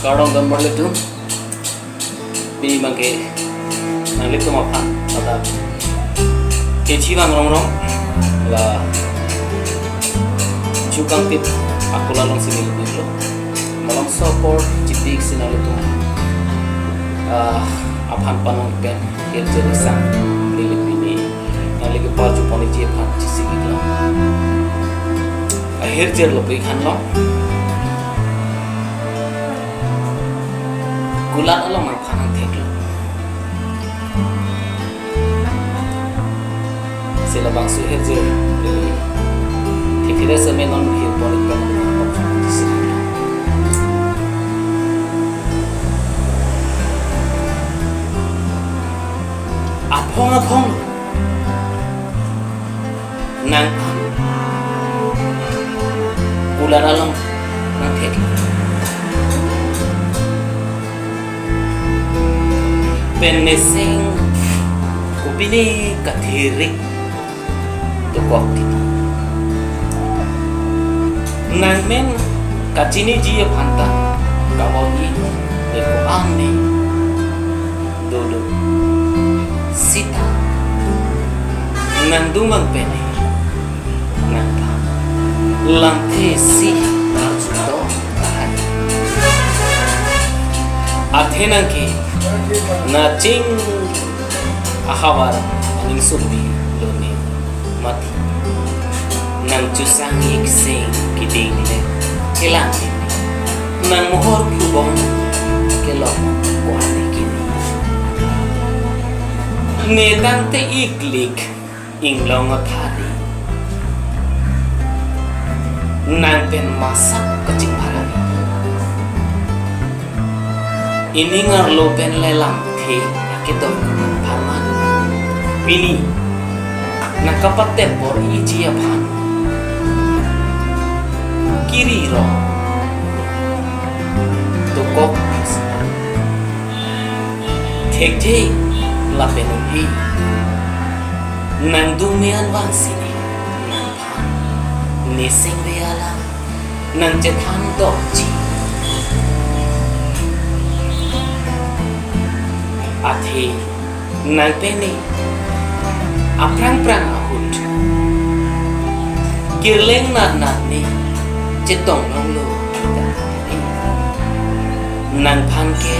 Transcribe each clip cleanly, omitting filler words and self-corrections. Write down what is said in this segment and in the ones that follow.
Sekarang gambar itu bini bangke nang lihat cuma pan atau kecil bang rong lah cukang tip aku lalang sini dulu malam support citik sini itu apan panong pen kerja di sana milik bini nang lagi baju poni jepan cisi gitu akhir jer lebih kan lo gulat lo mang panang tek lo sila bang suhir jer tidak semenon hir poni pen cisi gitu apong nang gulat lo mang tek penesing kupini kathirik tukok tito nang men kacini jiya phanta kawoni eko amne dodo sita nang dumang pene nang pa lamte si to tahan athenang ke na cing ahawar ning subi lone mati nang cusang iksing kiding le kelang nang mohor kubong kelong kuati kini nedang te iklik inglong thari nang pen masak kecing marani ini ngarlo pen lelang the akito parman bini nakapat tempor iji aphan kiri ro tukok thek the lapen hi nang dumian wang sini nang phan nising beala nang jethan dok ji athi nang peni aprang ahut kirleng nat ni cetong nong lo nang phan ke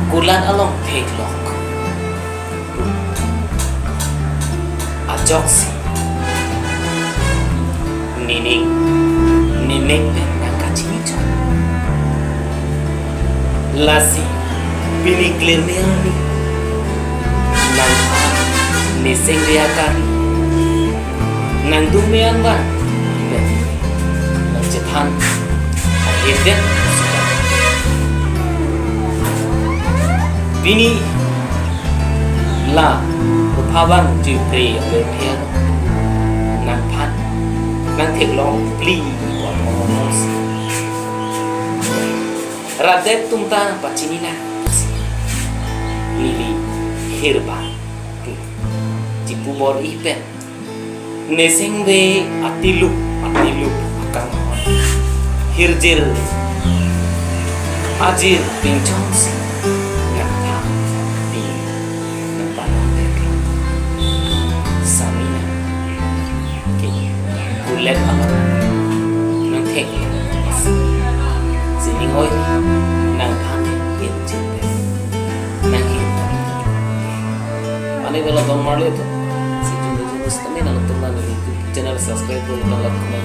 gulat along thek lok ajok si nining pen nang kachini chon lasi bini clear ni nang nising dia kari nang dumian ba nang jethan akhirnya bini la uphawan ji pre apel nang phan nang thek long pli wa mos radet tumta pachinina lili hirba cipu bor ipen nesing be atilu akang hirjir ajir pincong si ngata di nempatang teka samina ke kulet amar nang tek sini ngoi nang phane pinjin nang hirba ane bela don marle to si jumbe jumbe stame nang tumna ni channel subscribe ko nang lakna